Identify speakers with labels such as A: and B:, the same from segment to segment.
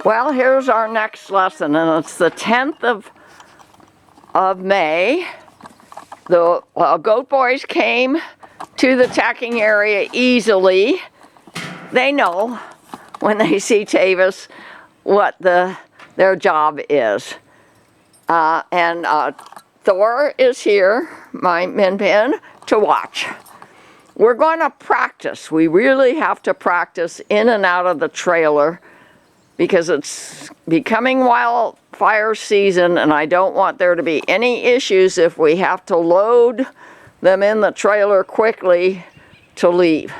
A: Well, here's our next lesson, and it's the 10th of May. The goat boys came to the tacking area easily. They know when they see Tavis what their job is. And Thor is here, my min pin, to watch. We're going to practice. We really have to practice in and out of the trailer because it's becoming wildfire season, and I don't want there to be any issues if we have to load them in the trailer quickly to leave.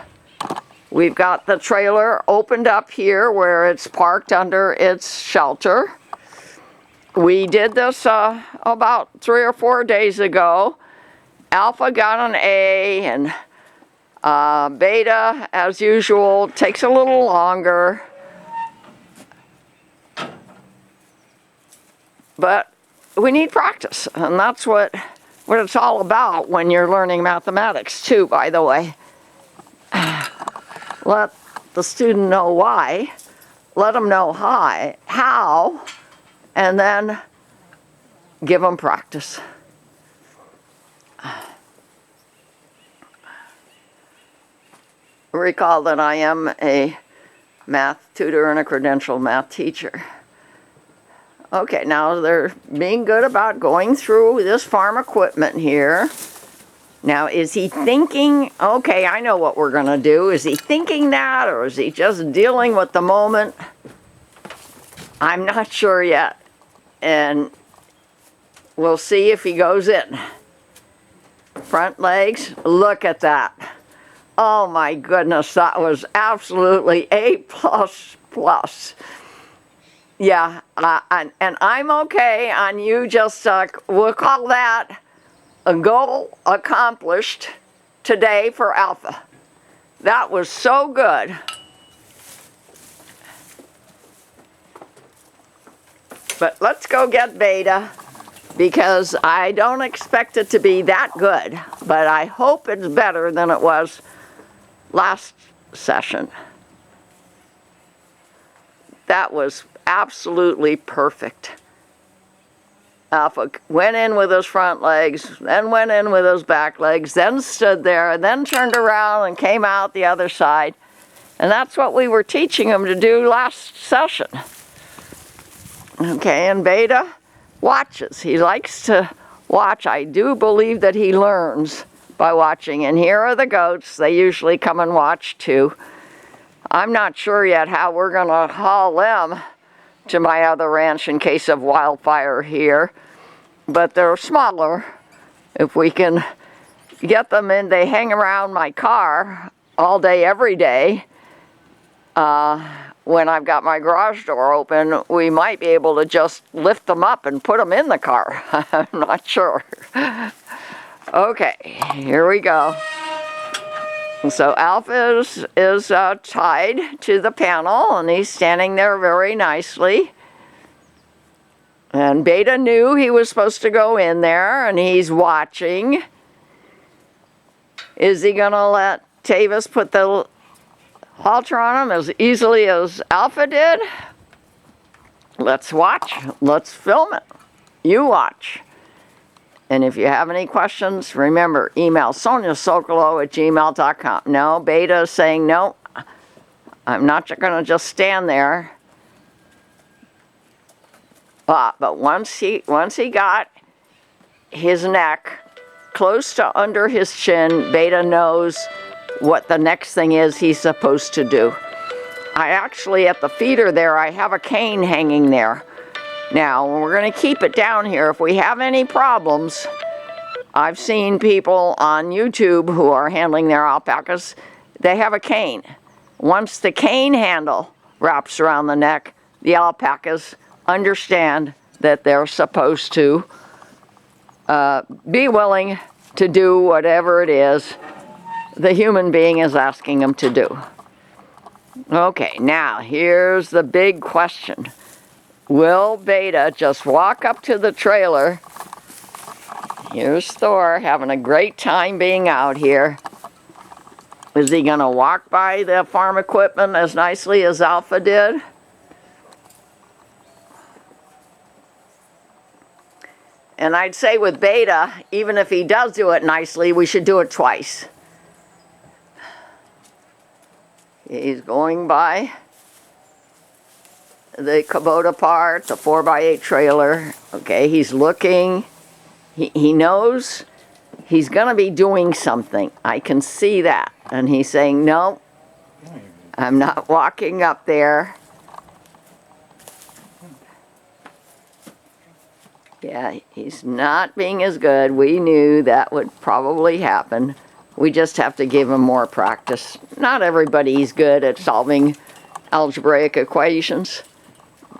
A: We've got the trailer opened up here where it's parked under its shelter. We did this about 3 or 4 days ago. Alpha got an A, and Beta, as usual, takes a little longer. But we need practice, and that's what it's all about when you're learning mathematics too, by the way. Let the student know why, let them know how, and then give them practice. Recall that I am a math tutor and a credentialed math teacher. Okay, now they're being good about going through this farm equipment here. Now, is he thinking, okay, I know what we're going to do. Is he thinking that, or is he just dealing with the moment? I'm not sure yet. And we'll see if he goes in. Front legs, look at that. Oh my goodness, that was absolutely A++. Yeah, and I'm okay on you just, we'll call that a goal accomplished today for Alpha. That was so good. But let's go get Beta, because I don't expect it to be that good, but I hope it's better than it was last session. That was absolutely perfect. Alpha went in with his front legs, then went in with his back legs, then stood there, and then turned around and came out the other side. And that's what we were teaching him to do last session. Okay, and Beta watches. He likes to watch. I do believe that he learns by watching. And here are the goats. They usually come and watch too. I'm not sure yet how we're going to haul them to my other ranch in case of wildfire here, but they're smaller. If we can get them in, they hang around my car all day, every day. When I've got my garage door open, we might be able to just lift them up and put them in the car. I'm not sure. Okay, here we go. So Alpha is tied to the panel, and he's standing there very nicely. And Beta knew he was supposed to go in there, and he's watching. Is he going to let Tavis put the halter on him as easily as Alpha did? Let's watch. Let's film it. You watch. And if you have any questions, remember, email soniasokolow@gmail.com. No, Beta is saying, no, I'm not going to just stand there. But once he got his neck close to under his chin, Beta knows what the next thing is he's supposed to do. I actually, at the feeder there, I have a cane hanging there. Now, we're going to keep it down here. If we have any problems, I've seen people on YouTube who are handling their alpacas, they have a cane. Once the cane handle wraps around the neck, the alpacas understand that they're supposed to be willing to do whatever it is the human being is asking them to do. Okay, now here's the big question. Will Beta just walk up to the trailer? Here's Thor having a great time being out here. Is he going to walk by the farm equipment as nicely as Alpha did? And I'd say with Beta, even if he does do it nicely, we should do it twice. He's going by the Kubota part, the 4x8 trailer. Okay, he's looking. He knows he's going to be doing something. I can see that. And he's saying, no, I'm not walking up there. Yeah, he's not being as good. We knew that would probably happen. We just have to give him more practice. Not everybody's good at solving algebraic equations,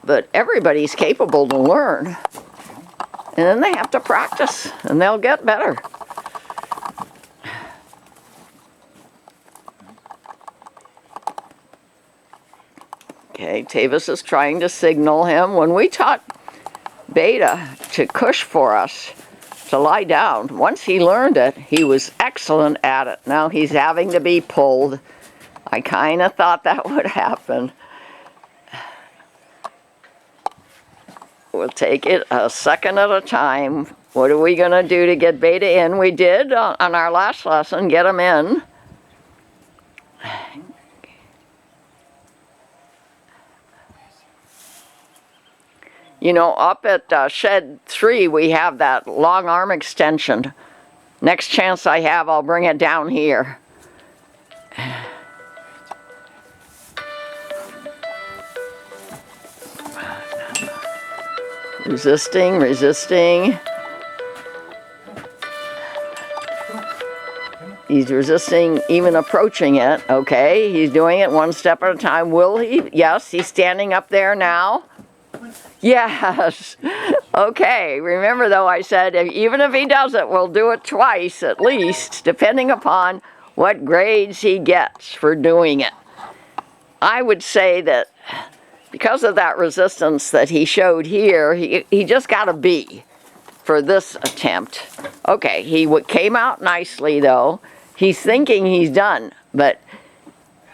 A: but everybody's capable to learn. And then they have to practice, and they'll get better. Okay, Tavis is trying to signal him. When we taught Beta to cush for us, to lie down, once he learned it, he was excellent at it. Now he's having to be pulled. I kind of thought that would happen. We'll take it a second at a time. What are we going to do to get Beta in? We did on our last lesson get him in. You know, up at shed 3, we have that long arm extension. Next chance I have, I'll bring it down here. Resisting, resisting. He's resisting even approaching it. Okay, he's doing it one step at a time. Will he? Yes, he's standing up there now. Yes. Okay, remember though I said even if he does it, we'll do it twice at least, depending upon what grades he gets for doing it. I would say that because of that resistance that he showed here, he just got a B for this attempt. Okay, he came out nicely though. He's thinking he's done, but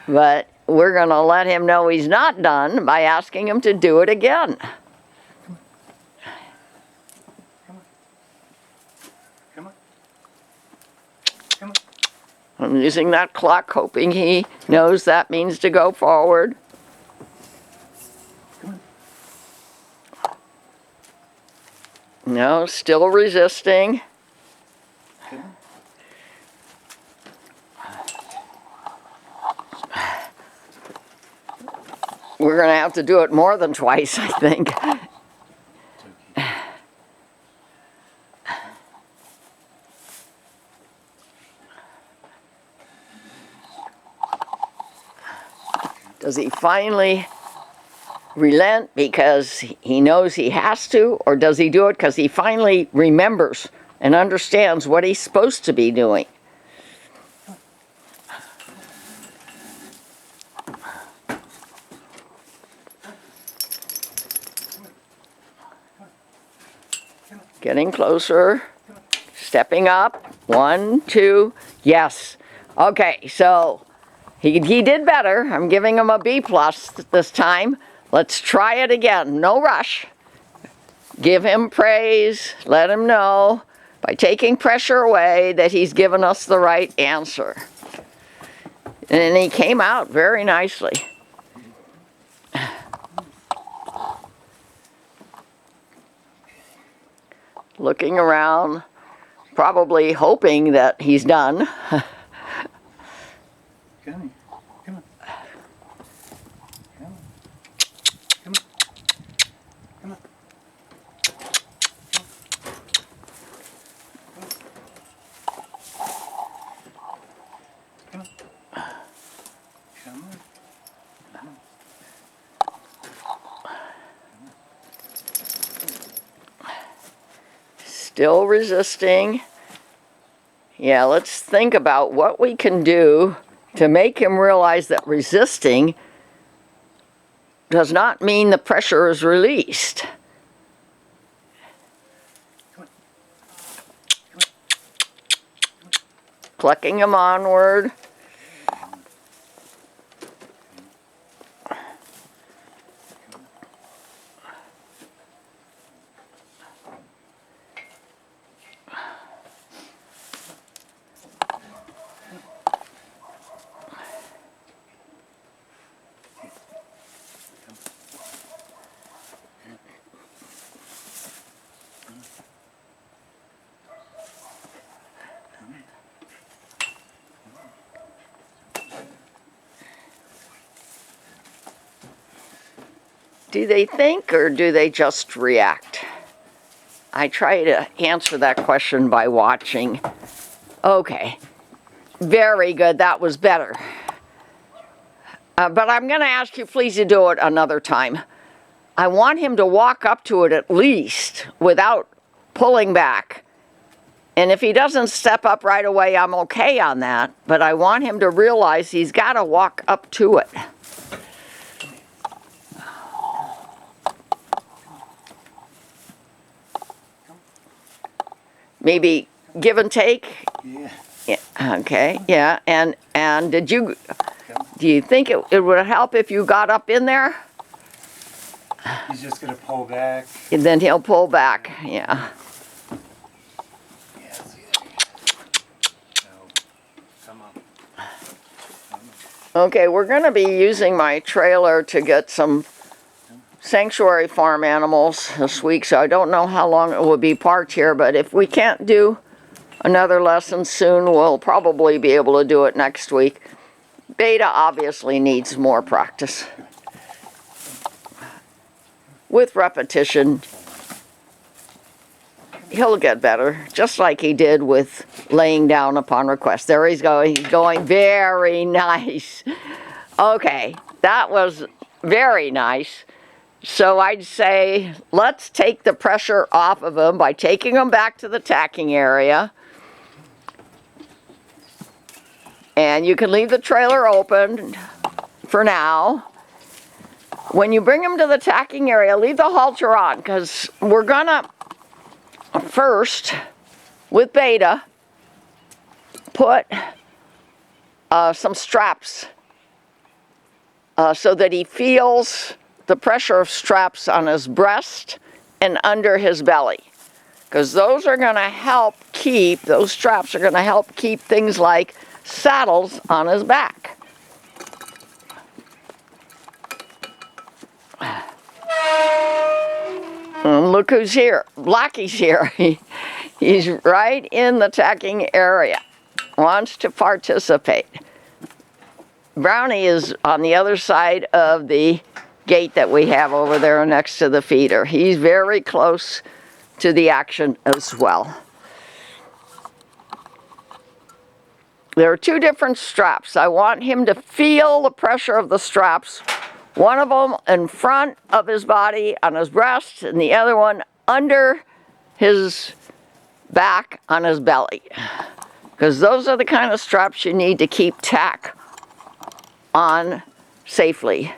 A: we're going to let him know he's not done by asking him to do it again. I'm using that clock, hoping he knows that means to go forward. No, still resisting. We're going to have to do it more than twice, I think. Does he finally relent because he knows he has to, or does he do it because he finally remembers and understands what he's supposed to be doing? Getting closer, stepping up, 1, 2, yes. Okay, so he did better. I'm giving him a B plus this time. Let's try it again. No rush. Give him praise. Let him know by taking pressure away that he's given us the right answer. And he came out very nicely. Looking around, probably hoping that he's done.
B: Come on.
A: Still resisting. Yeah, let's think about what we can do to make him realize that resisting does not mean the pressure is released. Plucking him onward. Do they think or do they just react? I try to answer that question by watching. Okay, very good, that was better. But I'm going to ask you please to do it another time. I want him to walk up to it at least without pulling back. And if he doesn't step up right away, I'm okay on that. But I want him to realize he's got to walk up to it. Maybe give and take?
B: Yeah.
A: Yeah. Okay, yeah. And do you think it would help if you got up in there?
B: He's just going to pull back.
A: And then he'll pull back, yeah.
B: Yes. No. Come on.
A: Okay, we're going to be using my trailer to get some sanctuary farm animals this week, so I don't know how long it will be parked here, but if we can't do another lesson soon, we'll probably be able to do it next week. Beta obviously needs more practice. With repetition, he'll get better, just like he did with laying down upon request. There he's going very nice. Okay, that was very nice. So I'd say let's take the pressure off of him by taking him back to the tacking area. And you can leave the trailer open for now. When you bring him to the tacking area, leave the halter on, because we're gonna first, with Beta, put some straps so that he feels the pressure of straps on his breast and under his belly. Because those are gonna help keep, those straps are gonna help keep things like saddles on his back. And look who's here. Blackie's here. He's right in the tacking area. Wants to participate. Brownie is on the other side of the gate that we have over there next to the feeder. He's very close to the action as well. There are two different straps. I want him to feel the pressure of the straps. One of them in front of his body on his breast, and the other one under his back on his belly. Because those are the kind of straps you need to keep tack on safely.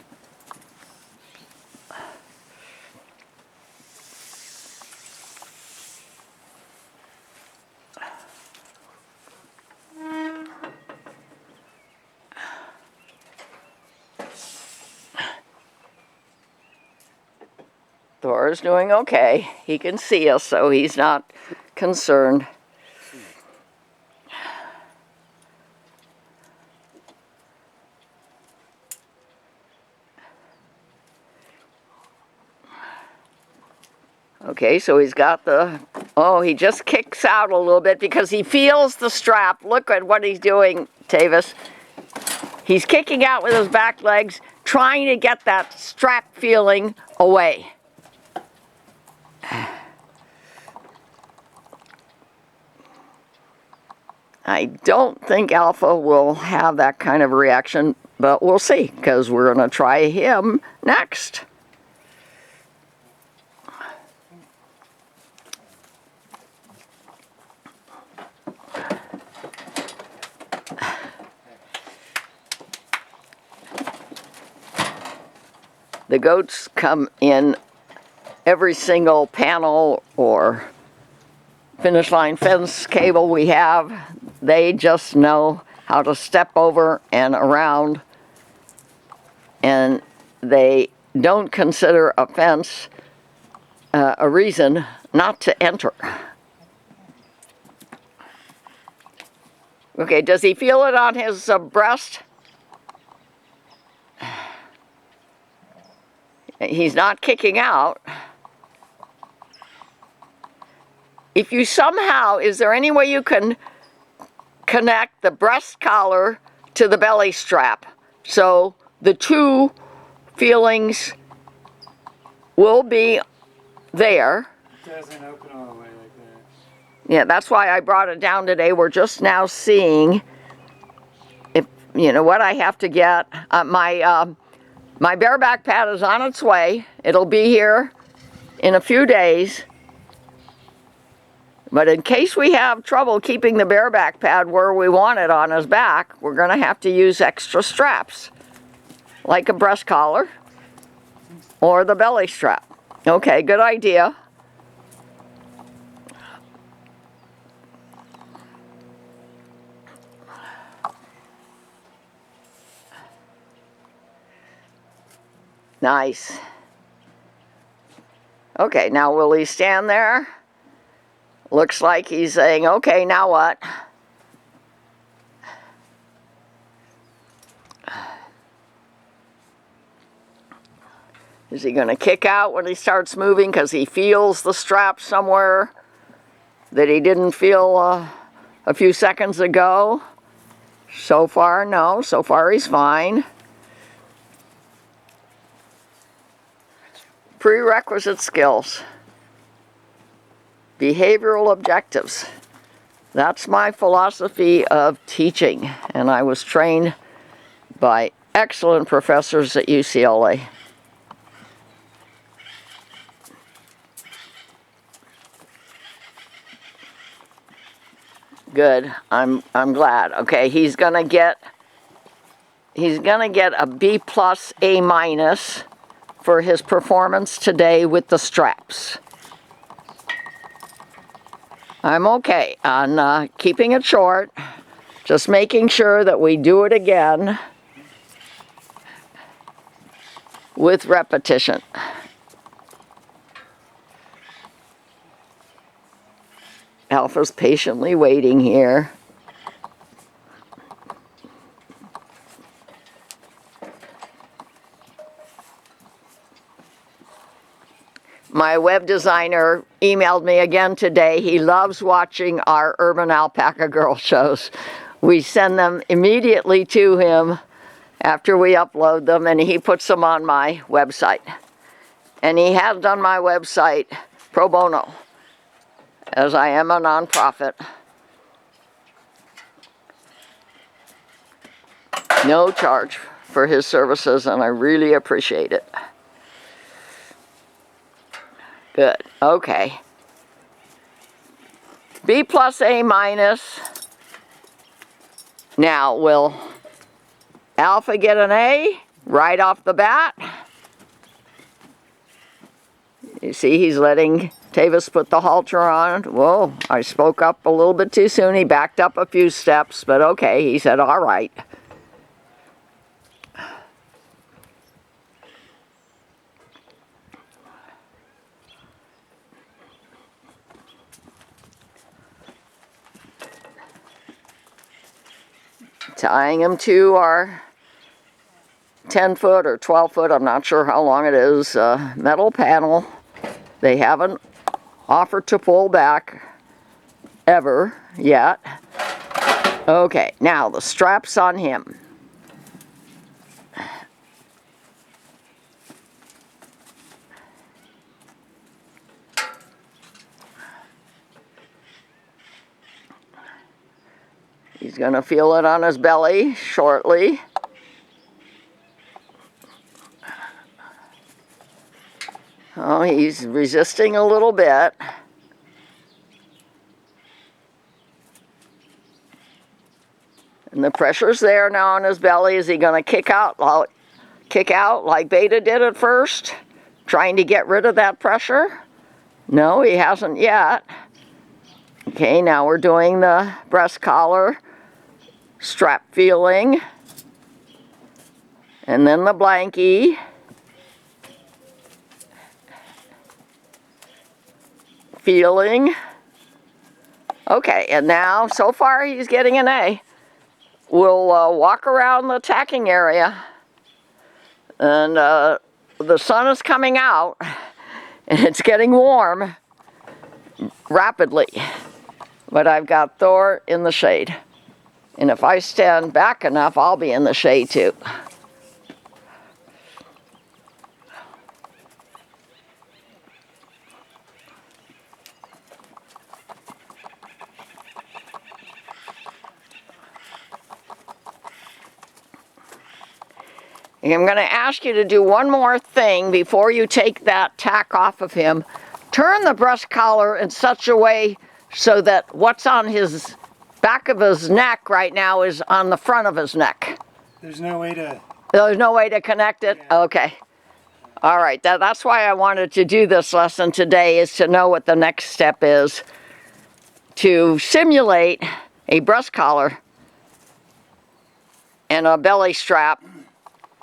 A: Thor's doing okay. He can see us, so he's not concerned. Okay, so he's got the, oh, he just kicks out a little bit because he feels the strap. Look at what he's doing, Tavis. He's kicking out with his back legs, trying to get that strap feeling away. I don't think Alpha will have that kind of reaction, but we'll see, because we're going to try him next. The goats come in every single panel or finish line fence cable we have. They just know how to step over and around, and they don't consider a fence a reason not to enter. Okay, does he feel it on his breast? He's not kicking out. If you somehow, is there any way you can connect the breast collar to the belly strap so the two feelings will be there.
B: It doesn't open all the way like that.
A: Yeah, that's why I brought it down today. We're just now seeing if, what I have to get. My bareback pad is on its way. It'll be here in a few days. But in case we have trouble keeping the bareback pad where we want it on his back, we're going to have to use extra straps, like a breast collar or the belly strap. Okay, good idea. Nice. Okay, now will he stand there? Looks like he's saying, okay, now what? Is he going to kick out when he starts moving because he feels the strap somewhere that he didn't feel a few seconds ago? So far, no. So far, he's fine. Prerequisite skills. Behavioral objectives. That's my philosophy of teaching, and I was trained by excellent professors at UCLA. Good. I'm glad. Okay, he's gonna get a B plus A minus for his performance today with the straps. I'm okay on keeping it short, just making sure that we do it again with repetition. Alpha's patiently waiting here. My web designer emailed me again today. He loves watching our Urban Alpaca Girl shows. We send them immediately to him after we upload them, and he puts them on my website. And he has done my website pro bono, as I am a nonprofit. No charge for his services, and I really appreciate it. Good. Okay. B plus A minus. Now, will Alpha get an A right off the bat? You see, he's letting Tavis put the halter on. Whoa, I spoke up a little bit too soon. He backed up a few steps, but okay, he said, all right. Tying him to our 10-foot or 12-foot, I'm not sure how long it is, metal panel. They haven't offered to pull back ever yet. Okay, now the strap's on him. He's going to feel it on his belly shortly. Oh, he's resisting a little bit. And the pressure's there now on his belly. Is he going to kick out like Beta did at first, trying to get rid of that pressure? No, he hasn't yet. Okay, now we're doing the breast collar strap feeling, and then the blankie. Feeling. Okay, and now, so far, he's getting an A. We'll walk around the tacking area, and the sun is coming out, and it's getting warm rapidly. But I've got Thor in the shade. And if I stand back enough, I'll be in the shade too. I'm going to ask you to do one more thing before you take that tack off of him. Turn the breast collar in such a way so that what's on his back of his neck right now is on the front of his neck.
B: There's no way to...
A: There's no way to connect it?
B: Yeah.
A: Okay. All right, that's why I wanted to do this lesson today, is to know what the next step is to simulate a breast collar and a belly strap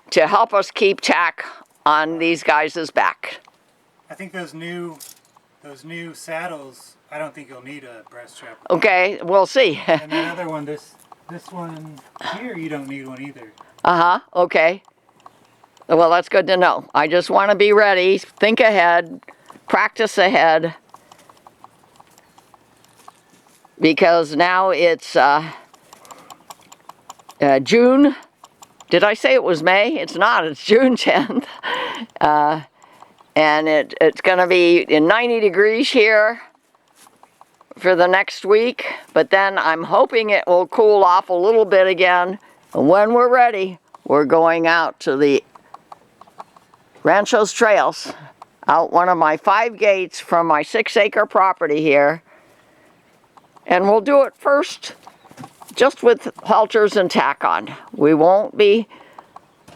A: to help us keep tack on these guys' back.
B: I think those new saddles, I don't think you'll need a breast strap.
A: Okay, we'll see.
B: And that other one, this one here, you don't need one either.
A: Uh-huh, okay. Well, that's good to know. I just want to be ready, think ahead, practice ahead, because now it's June. Did I say it was May? It's not, it's June 10th. And it's going to be in 90 degrees here for the next week, but then I'm hoping it will cool off a little bit again. And when we're ready, we're going out to the Rancho's Trails, out one of my 5 gates from my 6-acre property here. And we'll do it first just with halters and tack on. We won't be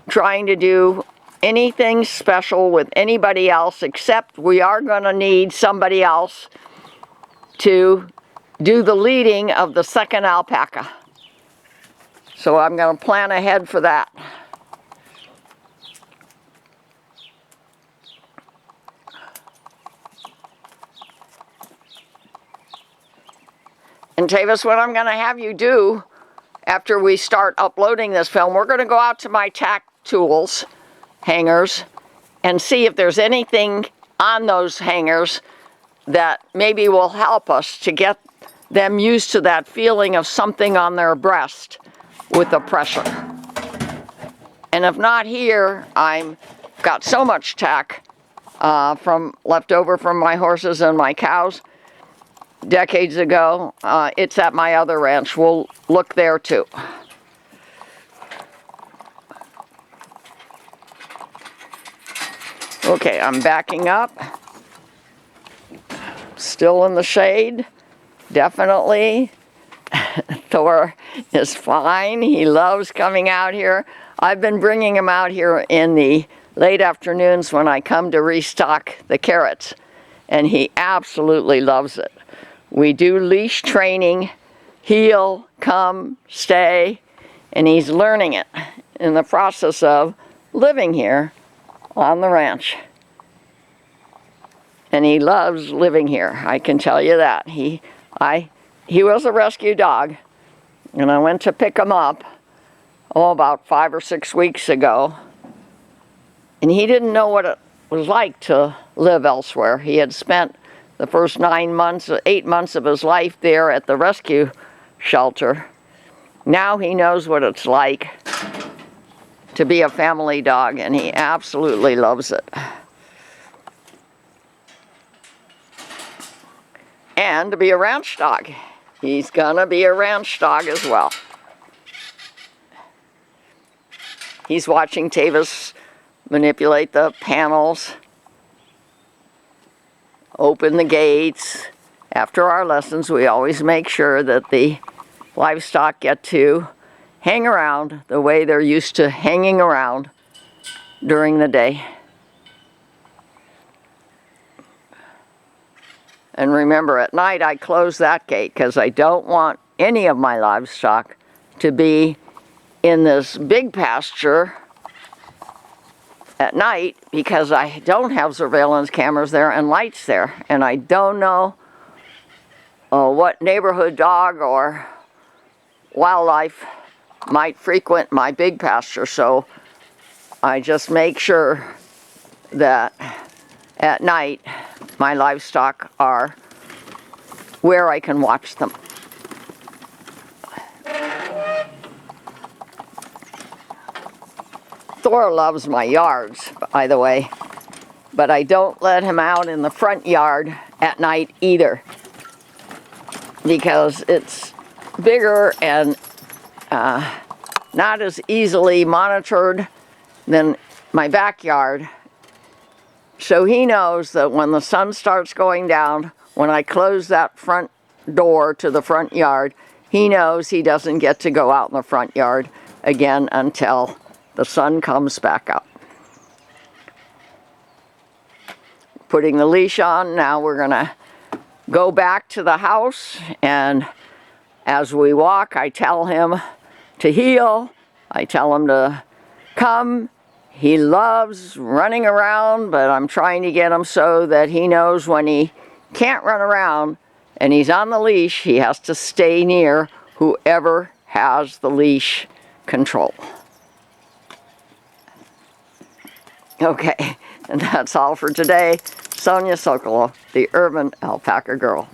A: trying to do anything special with anybody else, except we are going to need somebody else to do the leading of the second alpaca. So I'm going to plan ahead for that. And Tavis, what I'm going to have you do after we start uploading this film, we're going to go out to my tack tools hangers and see if there's anything on those hangers that maybe will help us to get them used to that feeling of something on their breast with the pressure. And if not here, I've got so much tack from left over from my horses and my cows decades ago. It's at my other ranch. We'll look there too. Okay, I'm backing up. Still in the shade, definitely. Thor is fine. He loves coming out here. I've been bringing him out here in the late afternoons when I come to restock the carrots, and he absolutely loves it. We do leash training, heel, come, stay, and he's learning it in the process of living here on the ranch. And he loves living here, I can tell you that. He was a rescue dog, and I went to pick him up, about 5 or 6 weeks ago, and he didn't know what it was like to live elsewhere. He had spent the first 9 months, 8 months of his life there at the rescue shelter. Now he knows what it's like to be a family dog, and he absolutely loves it. And to be a ranch dog. He's gonna be a ranch dog as well. He's watching Tavis manipulate the panels, open the gates. After our lessons, we always make sure that the livestock get to hang around the way they're used to hanging around during the day. And remember, at night I close that gate because I don't want any of my livestock to be in this big pasture at night, because I don't have surveillance cameras there and lights there, and I don't know what neighborhood dog or wildlife might frequent my big pasture. So I just make sure that at night my livestock are where I can watch them. Thor loves my yards, by the way, but I don't let him out in the front yard at night either, because it's bigger and not as easily monitored then my backyard. So he knows that when the sun starts going down, when I close that front door to the front yard, he knows he doesn't get to go out in the front yard again until the sun comes back up. Putting the leash on, now we're gonna go back to the house, and as we walk, I tell him to heel, I tell him to come. He loves running around, but I'm trying to get him so that he knows when he can't run around and he's on the leash, he has to stay near whoever has the leash control. Okay, and that's all for today. Sonia Sokolow, the Urban Alpaca Girl.